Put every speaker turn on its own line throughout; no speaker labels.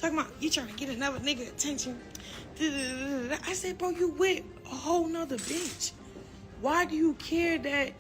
talking about you trying to get another nigga attention. I said, bro, you with a whole nother bitch. Why do you care that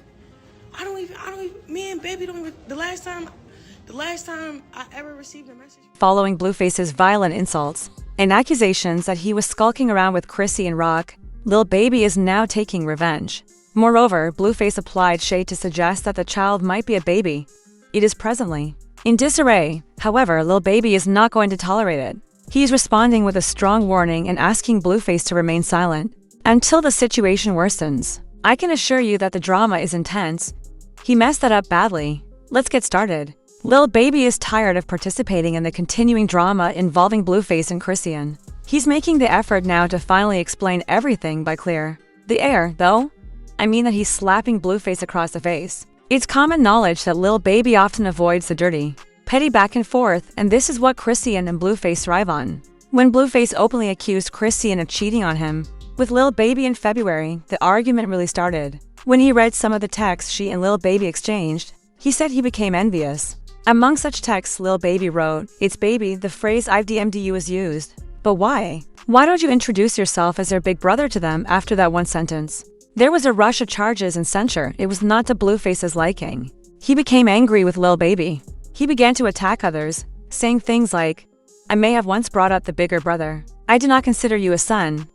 me and baby don't even, the last time I ever received a message.
Following Blueface's violent insults and accusations that he was skulking around with Chrisean Rock, Lil Baby is now taking revenge. Moreover, Blueface applied shade to suggest that the child might be a baby. It is presently in disarray. However, Lil Baby is not going to tolerate it. He is responding with a strong warning and asking Blueface to remain silent until the situation worsens. I can assure you that the drama is intense. He messed that up badly. Let's get started. Lil Baby is tired of participating in the continuing drama involving Blueface and Chrisean. He's making the effort now to finally explain everything by clear the air, though. I mean that he's slapping Blueface across the face. It's common knowledge that Lil Baby often avoids the dirty, petty back and forth, and this is what Chrisean and Blueface thrive on. When Blueface openly accused Chrisean of cheating on him with Lil Baby in February, the argument really started. When he read some of the texts she and Lil Baby exchanged, he said he became envious. Among such texts, Lil Baby wrote, "It's baby, the phrase I've DM'd you is used. But why? Why don't you introduce yourself as their big brother to them after that one sentence?" There was a rush of charges and censure. It was not to Blueface's liking. He became angry with Lil Baby. He began to attack others, saying things like, "I may have once brought up the bigger brother. I do not consider you a son."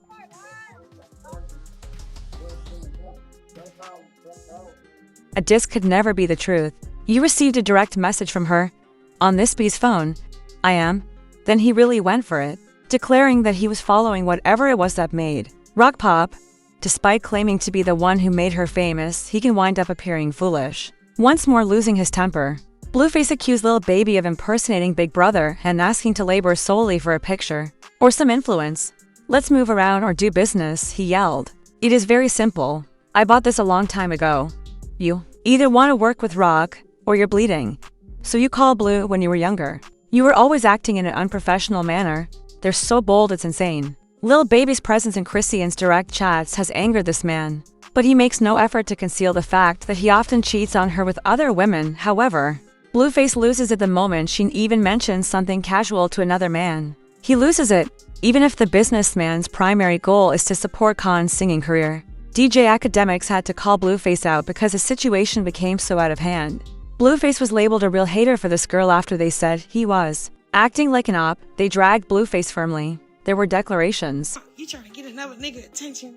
A diss could never be the truth. You received a direct message from her. On this bee's phone. I am. Then he really went for it, declaring that he was following whatever it was that made rock pop. Despite claiming to be the one who made her famous, he can wind up appearing foolish. Once more losing his temper, Blueface accused Lil Baby of impersonating Big Brother and asking to labor solely for a picture or some influence. "Let's move around or do business," he yelled. "It is very simple. I bought this a long time ago. You either want to work with Rock or you're bleeding. So you call Blue when you were younger. You were always acting in an unprofessional manner. They're so bold it's insane." Lil Baby's presence in Chrisean's direct chats has angered this man, but he makes no effort to conceal the fact that he often cheats on her with other women. However, Blueface loses it the moment she even mentions something casual to another man. He loses it, even if the businessman's primary goal is to support Khan's singing career. DJ Academics had to call Blueface out because the situation became so out of hand. Blueface was labeled a real hater for this girl after they said he was acting like an op. They dragged Blueface firmly. There were declarations.
You trying to get another nigga attention.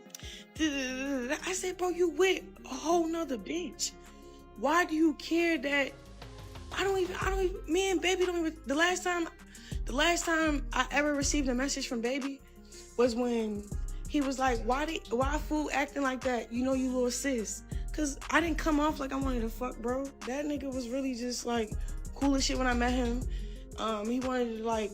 I said, bro, you with a whole nother bitch. Why do you care that me and baby don't even, the last time I ever received a message from baby was when he was like, why fool acting like that? You know you little sis. Cause I didn't come off like I wanted to fuck, bro. That nigga was really just like cool as shit when I met him. He wanted to like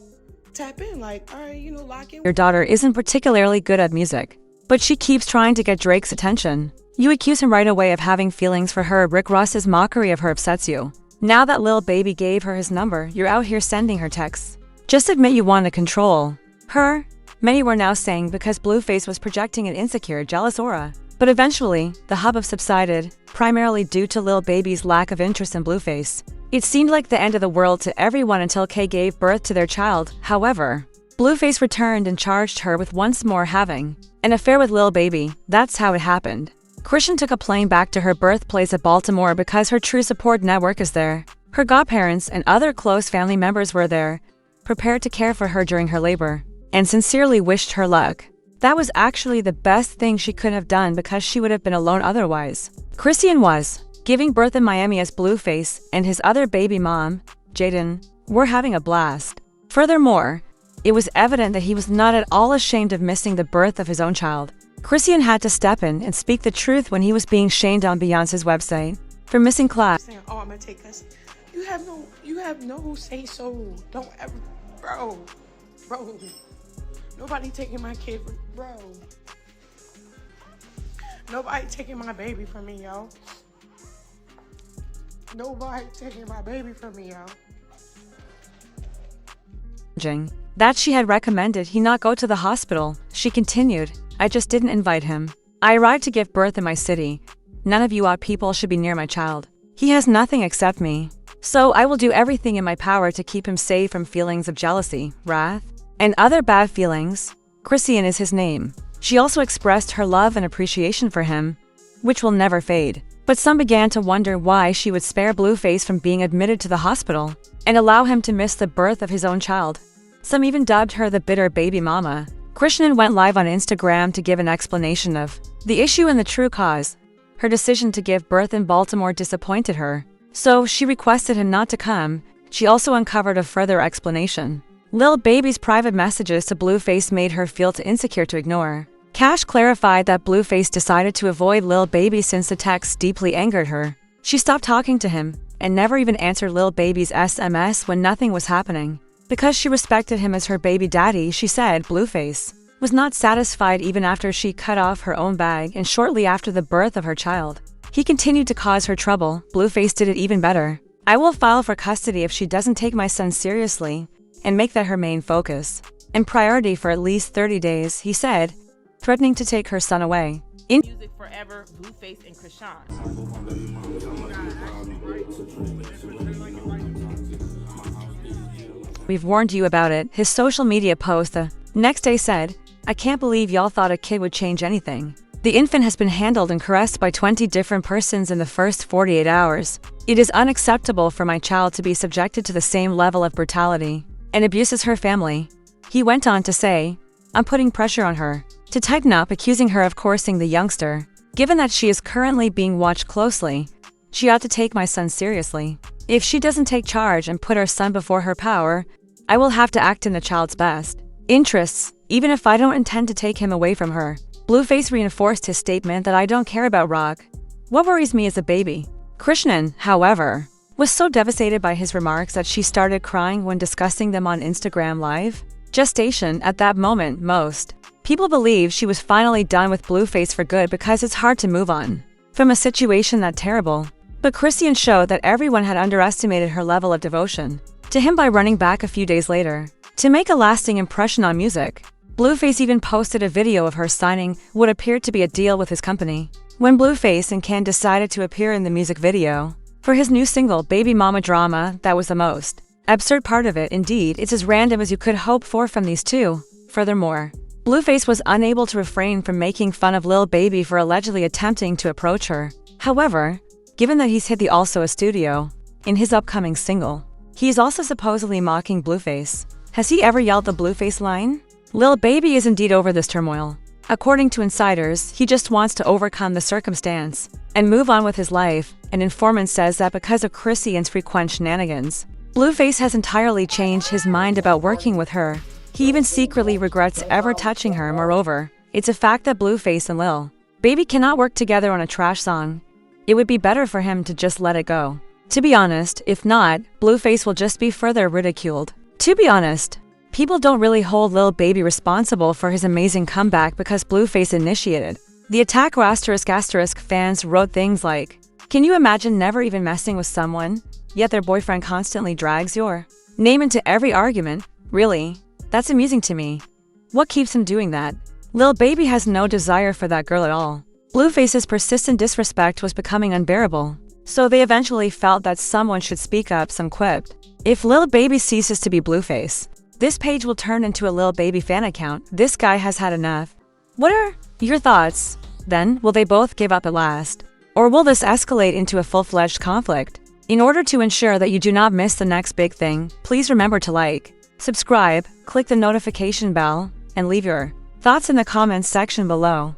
tap in, like, all right, you know, lock in.
Your daughter isn't particularly good at music, but she keeps trying to get Drake's attention. You accuse him right away of having feelings for her. Rick Ross's mockery of her upsets you. Now that Lil Baby gave her his number, you're out here sending her texts. Just admit you want to control her. Many were now saying because Blueface was projecting an insecure, jealous aura. But eventually, the hubbub subsided, primarily due to Lil Baby's lack of interest in Blueface. It seemed like the end of the world to everyone until Kay gave birth to their child. However, Blueface returned and charged her with once more having an affair with Lil Baby. That's how it happened. Chrisean took a plane back to her birthplace of Baltimore because her true support network is there. Her godparents and other close family members were there, prepared to care for her during her labor, and sincerely wished her luck. That was actually the best thing she could have done because she would have been alone otherwise. Chrisean was giving birth in Miami as Blueface and his other baby mom, Jaden, were having a blast. Furthermore, it was evident that he was not at all ashamed of missing the birth of his own child. Chrisean had to step in and speak the truth when he was being shamed on Beyonce's website for missing class.
Saying, oh, I'm gonna take this. You have no say so. Don't ever, bro. Nobody taking my kid, bro. Nobody taking my baby from me, yo. Nobody taking my baby from me, yo.
That she had recommended he not go to the hospital. She continued, I just didn't invite him. I arrived to give birth in my city. None of you odd people should be near my child. He has nothing except me. So I will do everything in my power to keep him safe from feelings of jealousy, wrath, and other bad feelings. Chrisean is his name. She also expressed her love and appreciation for him, which will never fade. But some began to wonder why she would spare Blueface from being admitted to the hospital and allow him to miss the birth of his own child. Some even dubbed her the bitter baby mama. Chrisean went live on Instagram to give an explanation of the issue and the true cause. Her decision to give birth in Baltimore disappointed her, so she requested him not to come. She also uncovered a further explanation. Lil Baby's private messages to Blueface made her feel too insecure to ignore. Cash clarified that Blueface decided to avoid Lil Baby since the text deeply angered her. She stopped talking to him and never even answered Lil Baby's SMS when nothing was happening. Because she respected him as her baby daddy, she said Blueface was not satisfied even after she cut off her own bag and shortly after the birth of her child. He continued to cause her trouble. Blueface did it even better. I will file for custody if she doesn't take my son seriously and make that her main focus and priority for at least 30 days, he said, threatening to take her son away.
Music forever, Blueface and Chrisean.
We've warned you about it. His social media post the next day said, I can't believe y'all thought a kid would change anything. The infant has been handled and caressed by 20 different persons in the first 48 hours. It is unacceptable for my child to be subjected to the same level of brutality and abuse as her family. He went on to say, I'm putting pressure on her to tighten up, accusing her of coercing the youngster. Given that she is currently being watched closely, she ought to take my son seriously. If she doesn't take charge and put our son before her power, I will have to act in the child's best interests, even if I don't intend to take him away from her. Blueface reinforced his statement that I don't care about Rock. What worries me is a baby. Chrisean, however, was so devastated by his remarks that she started crying when discussing them on Instagram Live. Gestation at that moment, most people believe she was finally done with Blueface for good because it's hard to move on from a situation that terrible. But Chrisean showed that everyone had underestimated her level of devotion to him by running back a few days later to make a lasting impression on music. Blueface even posted a video of her signing what appeared to be a deal with his company. When Blueface and Ken decided to appear in the music video for his new single, Baby Mama Drama, that was the most absurd part of it. Indeed, it's as random as you could hope for from these two. Furthermore, Blueface was unable to refrain from making fun of Lil Baby for allegedly attempting to approach her. However, given that he's hit the also a studio in his upcoming single, he is also supposedly mocking Blueface. Has he ever yelled the Blueface line? Lil Baby is indeed over this turmoil. According to insiders, he just wants to overcome the circumstance and move on with his life. An informant says that because of Chrisean's frequent shenanigans, Blueface has entirely changed his mind about working with her. He even secretly regrets ever touching her. Moreover, it's a fact that Blueface and Lil Baby cannot work together on a trash song. It would be better for him to just let it go. To be honest, if not, Blueface will just be further ridiculed. To be honest, people don't really hold Lil Baby responsible for his amazing comeback because Blueface initiated the attack. Fans wrote things like, can you imagine never even messing with someone, yet their boyfriend constantly drags your name into every argument? Really? That's amusing to me. What keeps him doing that? Lil Baby has no desire for that girl at all. Blueface's persistent disrespect was becoming unbearable, so they eventually felt that someone should speak up. Some quipped, if Lil Baby ceases to be Blueface, this page will turn into a Lil Baby fan account. This guy has had enough. What are your thoughts? Then, will they both give up at last? Or will this escalate into a full-fledged conflict? In order to ensure that you do not miss the next big thing, please remember to like, subscribe, click the notification bell, and leave your thoughts in the comments section below.